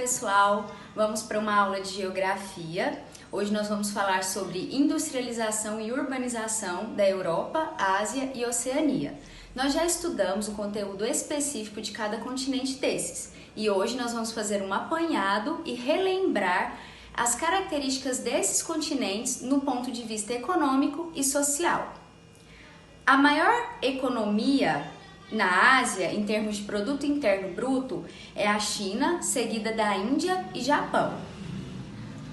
pessoal! Vamos para uma aula de geografia. Hoje nós vamos falar sobre industrialização e urbanização da Europa, Ásia e Oceania. Nós já estudamos o conteúdo específico de cada continente desses e hoje nós vamos fazer um apanhado e relembrar as características desses continentes no ponto de vista econômico e social. A maior economia na Ásia, em termos de produto interno bruto, é a China, seguida da Índia e Japão.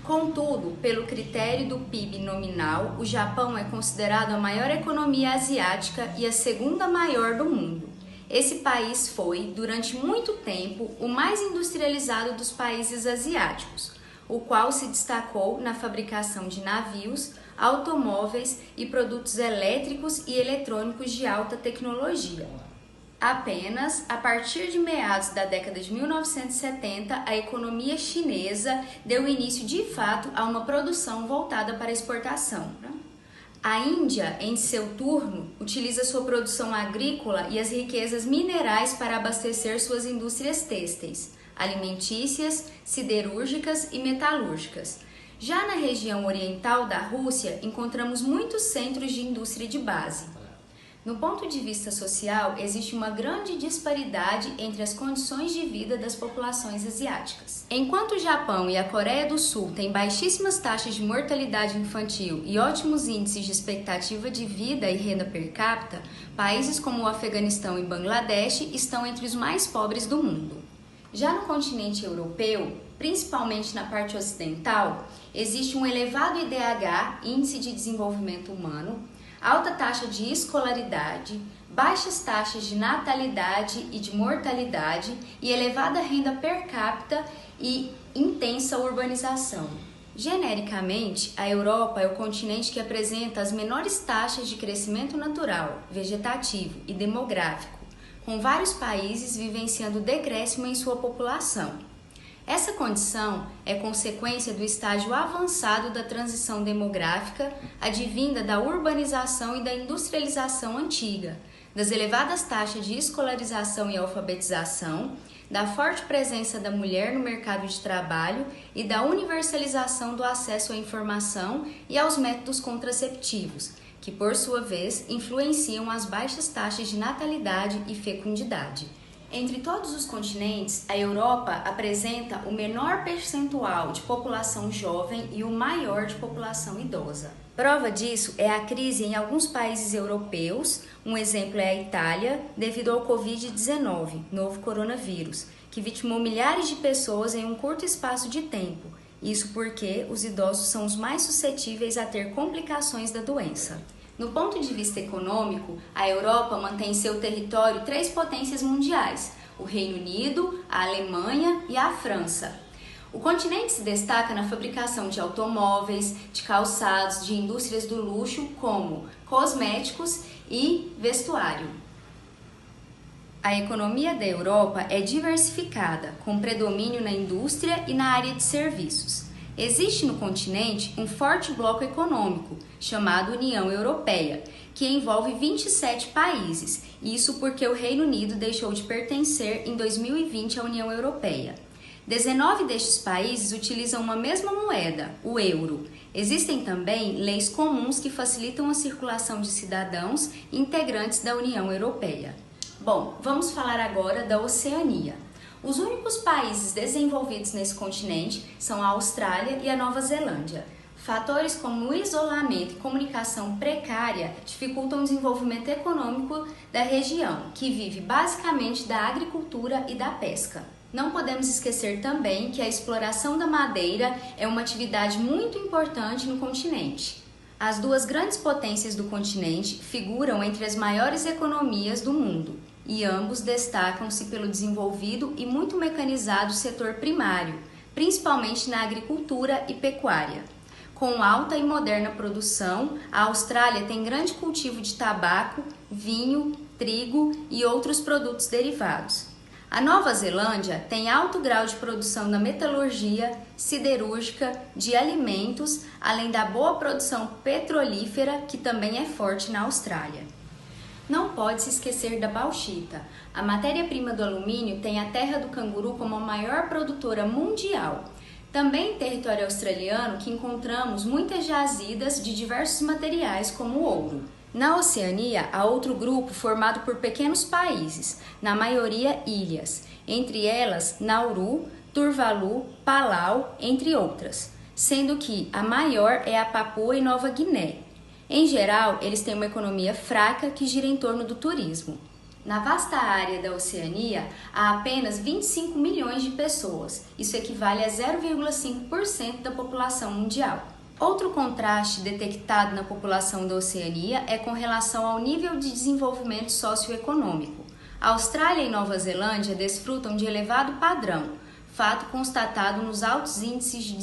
Contudo, pelo critério do PIB nominal, o Japão é considerado a maior economia asiática e a segunda maior do mundo. Esse país foi, durante muito tempo, o mais industrializado dos países asiáticos, o qual se destacou na fabricação de navios, automóveis e produtos elétricos e eletrônicos de alta tecnologia. Apenas a partir de meados da década de 1970, a economia chinesa deu início de fato a uma produção voltada para a exportação. A Índia, em seu turno, utiliza sua produção agrícola e as riquezas minerais para abastecer suas indústrias têxteis, alimentícias, siderúrgicas e metalúrgicas. Já na região oriental da Rússia, encontramos muitos centros de indústria de base. No ponto de vista social, existe uma grande disparidade entre as condições de vida das populações asiáticas. Enquanto o Japão e a Coreia do Sul têm baixíssimas taxas de mortalidade infantil e ótimos índices de expectativa de vida e renda per capita, países como o Afeganistão e Bangladesh estão entre os mais pobres do mundo. Já no continente europeu, principalmente na parte ocidental, existe um elevado IDH, Índice de Desenvolvimento Humano, alta taxa de escolaridade, baixas taxas de natalidade e de mortalidade e elevada renda per capita e intensa urbanização. Genericamente, a Europa é o continente que apresenta as menores taxas de crescimento natural, vegetativo e demográfico, com vários países vivenciando decréscimo em sua população. Essa condição é consequência do estágio avançado da transição demográfica, advinda da urbanização e da industrialização antiga, das elevadas taxas de escolarização e alfabetização, da forte presença da mulher no mercado de trabalho e da universalização do acesso à informação e aos métodos contraceptivos, que, por sua vez, influenciam as baixas taxas de natalidade e fecundidade. Entre todos os continentes, a Europa apresenta o menor percentual de população jovem e o maior de população idosa. Prova disso é a crise em alguns países europeus, um exemplo é a Itália, devido ao Covid-19, novo coronavírus, que vitimou milhares de pessoas em um curto espaço de tempo. Isso porque os idosos são os mais suscetíveis a ter complicações da doença. No ponto de vista econômico, a Europa mantém em seu território três potências mundiais, o Reino Unido, a Alemanha e a França. O continente se destaca na fabricação de automóveis, de calçados, de indústrias do luxo, como cosméticos e vestuário. A economia da Europa é diversificada, com predomínio na indústria e na área de serviços. Existe no continente um forte bloco econômico, chamado União Europeia, que envolve 27 países, isso porque o Reino Unido deixou de pertencer em 2020 à União Europeia. 19 destes países utilizam uma mesma moeda, o euro. Existem também leis comuns que facilitam a circulação de cidadãos integrantes da União Europeia. Bom, vamos falar agora da Oceania. Os únicos países desenvolvidos nesse continente são a Austrália e a Nova Zelândia. Fatores como o isolamento e comunicação precária dificultam o desenvolvimento econômico da região, que vive basicamente da agricultura e da pesca. Não podemos esquecer também que a exploração da madeira é uma atividade muito importante no continente. As duas grandes potências do continente figuram entre as maiores economias do mundo, e ambos destacam-se pelo desenvolvido e muito mecanizado setor primário, principalmente na agricultura e pecuária. Com alta e moderna produção, a Austrália tem grande cultivo de tabaco, vinho, trigo e outros produtos derivados. A Nova Zelândia tem alto grau de produção da metalurgia, siderúrgica, de alimentos, além da boa produção petrolífera, que também é forte na Austrália. Não pode se esquecer da bauxita. A matéria-prima do alumínio tem a Terra do Canguru como a maior produtora mundial. Também em território australiano que encontramos muitas jazidas de diversos materiais como o ouro. Na Oceania, há outro grupo formado por pequenos países, na maioria ilhas, entre elas Nauru, Tuvalu, Palau, entre outras, sendo que a maior é a Papua e Nova Guiné. Em geral, eles têm uma economia fraca que gira em torno do turismo. Na vasta área da Oceania, há apenas 25 milhões de pessoas. Isso equivale a 0,5% da população mundial. Outro contraste detectado na população da Oceania é com relação ao nível de desenvolvimento socioeconômico. A Austrália e Nova Zelândia desfrutam de elevado padrão, fato constatado nos altos índices de